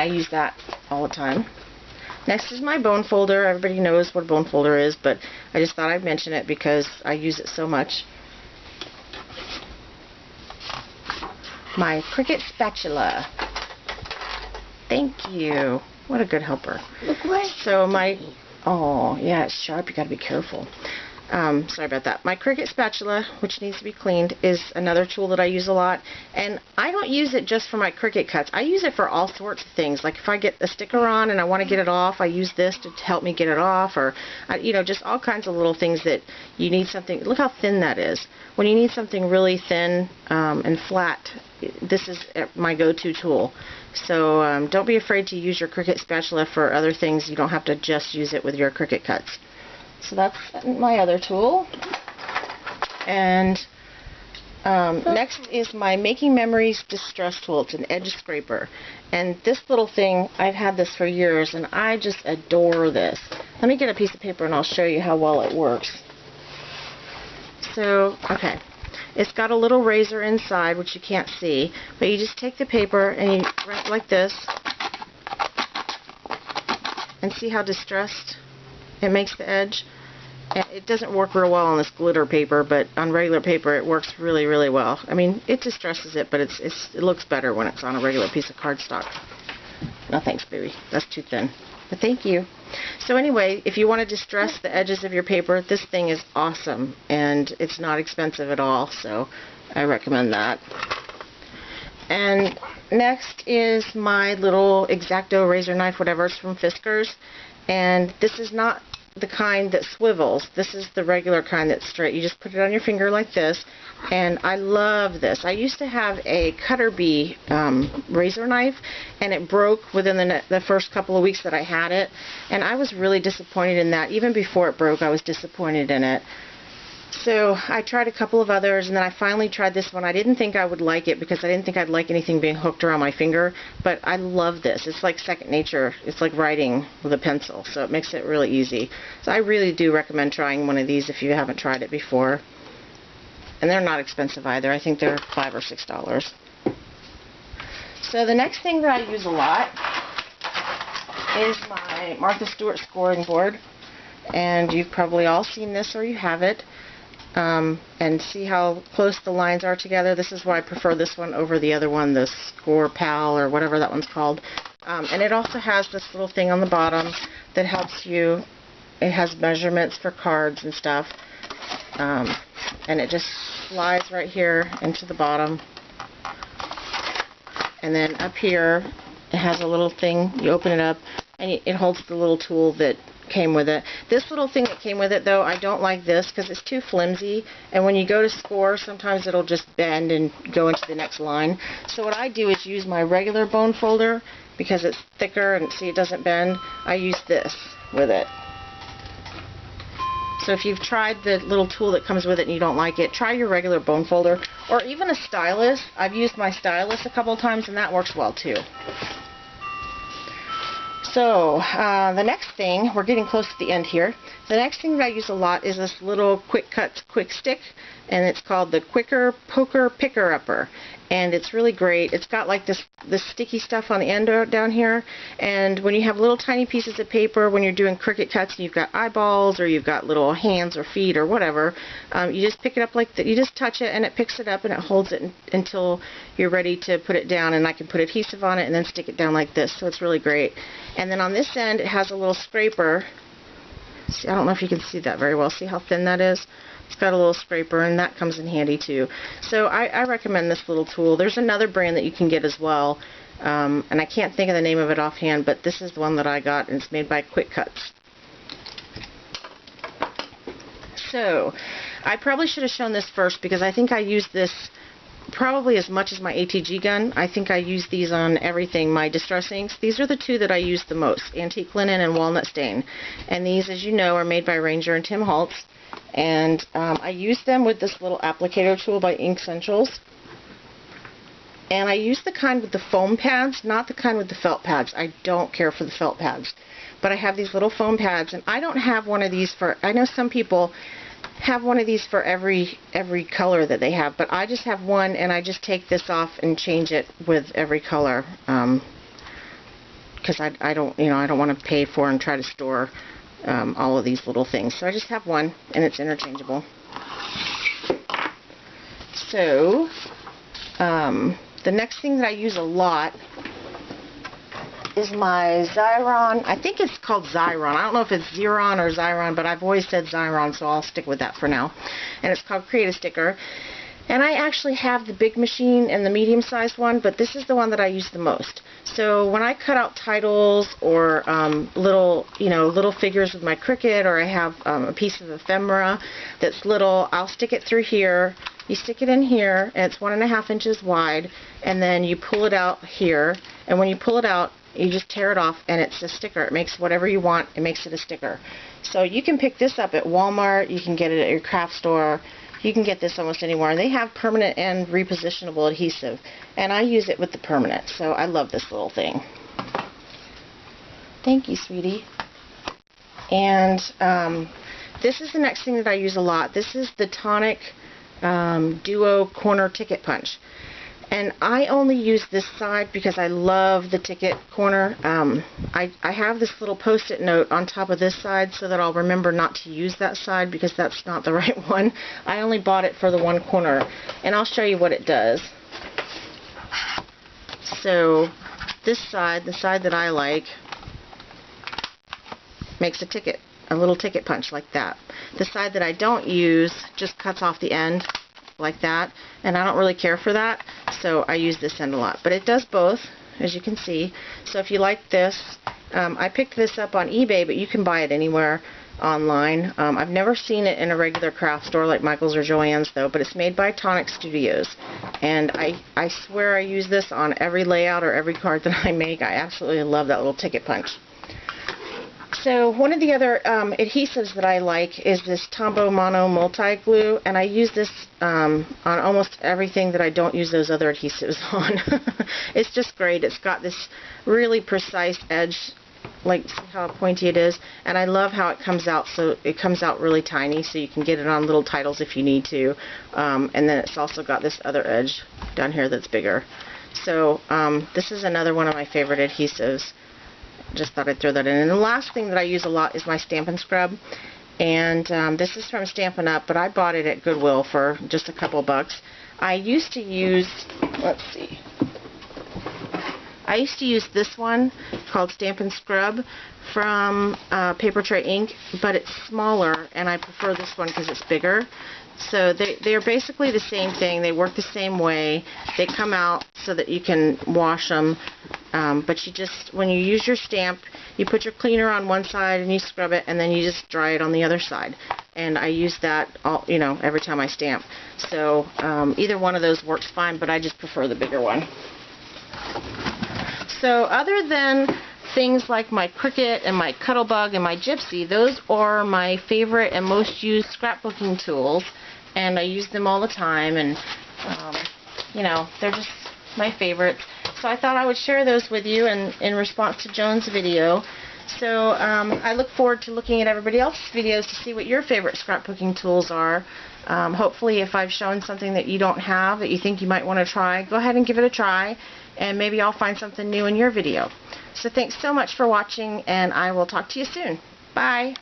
I use that all the time. Next is my bone folder. Everybody knows what a bone folder is, but I just thought I'd mention it because I use it so much. My Cricut spatula. Thank you. What a good helper. Look where. So my, oh yeah, it's sharp. You gotta be careful. Sorry about that. My Cricut spatula, which needs to be cleaned, is another tool that I use a lot. And I don't use it just for my Cricut cuts. I use it for all sorts of things. Like if I get a sticker on and I want to get it off, I use this to help me get it off. Or, you know, just all kinds of little things that you need something. Look how thin that is. When you need something really thin and flat, this is my go-to tool. So don't be afraid to use your Cricut spatula for other things. You don't have to just use it with your Cricut cuts. So that's my other tool. And next is my Making Memories Distress tool. It's an edge scraper. And this little thing, I've had this for years, and I just adore this. Let me get a piece of paper and I'll show you how well it works. So, okay. It's got a little razor inside, which you can't see, but you just take the paper and you wrap like this. And see how distressed it makes the edge? And it doesn't work real well on this glitter paper, but on regular paper it works really, really well. I mean, it distresses it, but it looks better when it's on a regular piece of cardstock. No thanks, baby. That's too thin. But thank you. So anyway, if you want to distress the edges of your paper, this thing is awesome, and it's not expensive at all, so I recommend that. And next is my little X-Acto razor knife, whatever. It's from Fiskars, and this is not the kind that swivels. This is the regular kind that's straight. You just put it on your finger like this, and I love this. I used to have a Cutter Bee razor knife, and it broke within the first couple of weeks that I had it, and I was really disappointed in that. Even before it broke, I was disappointed in it. So I tried a couple of others, and then I finally tried this one. I didn't think I would like it because I didn't think I'd like anything being hooked around my finger, but I love this. It's like second nature. It's like writing with a pencil, so it makes it really easy. So I really do recommend trying one of these if you haven't tried it before. And they're not expensive either. I think they're $5 or $6. So the next thing that I use a lot is my Martha Stewart scoring board. And you've probably all seen this or you have it. And see how close the lines are together. This is why I prefer this one over the other one, the Score Pal or whatever that one's called. And it also has this little thing on the bottom that helps you. It has measurements for cards and stuff. And it just slides right here into the bottom. And then up here, it has a little thing. You open it up, and it holds the little tool that came with it. This little thing that came with it, though, I don't like this because it's too flimsy, and when you go to score, sometimes it'll just bend and go into the next line. So what I do is use my regular bone folder because it's thicker and see it doesn't bend. I use this with it. So if you've tried the little tool that comes with it and you don't like it, try your regular bone folder or even a stylus. I've used my stylus a couple of times and that works well too. So, the next thing, we're getting close to the end here. The next thing that I use a lot is this little Quick Cut Quick Stick, and it's called the Poker Pickerupper. And it's really great. It's got like this sticky stuff on the end down here, and when you have little tiny pieces of paper, when you're doing Cricut cuts and you've got eyeballs or you've got little hands or feet or whatever, you just pick it up like that. You just touch it and it picks it up and it holds it until you're ready to put it down, and I can put adhesive on it and then stick it down like this, so it's really great. And then on this end it has a little scraper. See, I don't know if you can see that very well. See how thin that is? It's got a little scraper, and that comes in handy too. So I recommend this little tool. There's another brand that you can get as well, and I can't think of the name of it offhand, but this is the one that I got, and it's made by Quick Cuts. So I probably should have shown this first because I think I use this probably as much as my ATG gun. I think I use these on everything. My distress inks, these are the two that I use the most, Antique Linen and Walnut Stain. And these, as you know, are made by Ranger and Tim Holtz. And I use them with this little applicator tool by Ink Essentials. And I use the kind with the foam pads, not the kind with the felt pads. I don't care for the felt pads. But I have these little foam pads, and I don't have one of these for, I know some people have one of these for every color that they have, but I just have one, and I just take this off and change it with every color. because I don't, I don't want to pay for and try to store all of these little things. So I just have one, and it's interchangeable. So the next thing that I use a lot is my Xyron. I think it's called Xyron. I don't know if it's Xyron or Xyron, but I've always said Xyron, so I'll stick with that for now. And it's called Create a Sticker. And I actually have the big machine and the medium-sized one, but this is the one that I use the most. So when I cut out titles or little figures with my Cricut, or I have a piece of ephemera that's little, I'll stick it through here. You stick it in here, and it's 1.5 inches wide, and then you pull it out here. And when you pull it out, you just tear it off, and it's a sticker. It makes whatever you want. It makes it a sticker. So you can pick this up at Walmart. You can get it at your craft store. You can get this almost anywhere. And they have permanent and repositionable adhesive. And I use it with the permanent. So I love this little thing. Thank you, sweetie. And this is the next thing that I use a lot. This is the Tonic Duo Corner Ticket Punch. And I only use this side because I love the ticket corner. I have this little post-it note on top of this side so that I'll remember not to use that side because that's not the right one. I only bought it for the one corner, and I'll show you what it does. So this side, the side that I like, makes a ticket, a little ticket punch like that. The side that I don't use just cuts off the end like that, and I don't really care for that, so I use this end a lot. But it does both, as you can see. So if you like this, I picked this up on eBay, but you can buy it anywhere online. I've never seen it in a regular craft store like Michael's or Joann's though, but it's made by Tonic Studios, and I swear I use this on every layout or every card that I make. I absolutely love that little ticket punch. So one of the other adhesives that I like is this Tombow Mono Multi Glue, and I use this on almost everything that I don't use those other adhesives on. It's just great. It's got this really precise edge, like see how pointy it is, and I love how it comes out. So it comes out really tiny, so you can get it on little titles if you need to. And then it's also got this other edge down here that's bigger. So this is another one of my favorite adhesives. Just thought I'd throw that in. And the last thing that I use a lot is my Stampin Scrub. And this is from Stampin' Up, but I bought it at Goodwill for just a couple bucks. I used to use, let's see, I used to use this one called Stampin Scrub from Paper Tray Ink, but it's smaller, and I prefer this one because it's bigger. So they're basically the same thing. They work the same way. They come out so that you can wash them. But you just, when you use your stamp, you put your cleaner on one side and you scrub it, and then you just dry it on the other side. And I use that all, every time I stamp. So either one of those works fine, but I just prefer the bigger one. So other than things like my Cricut and my Cuttlebug and my Gypsy, those are my favorite and most used scrapbooking tools, and I use them all the time, and they're just my favorites. So I thought I would share those with you in response to Joan's video. So I look forward to looking at everybody else's videos to see what your favorite scrapbooking tools are. Hopefully if I've shown something that you don't have that you think you might want to try, go ahead and give it a try, and maybe I'll find something new in your video. So thanks so much for watching, and I will talk to you soon. Bye!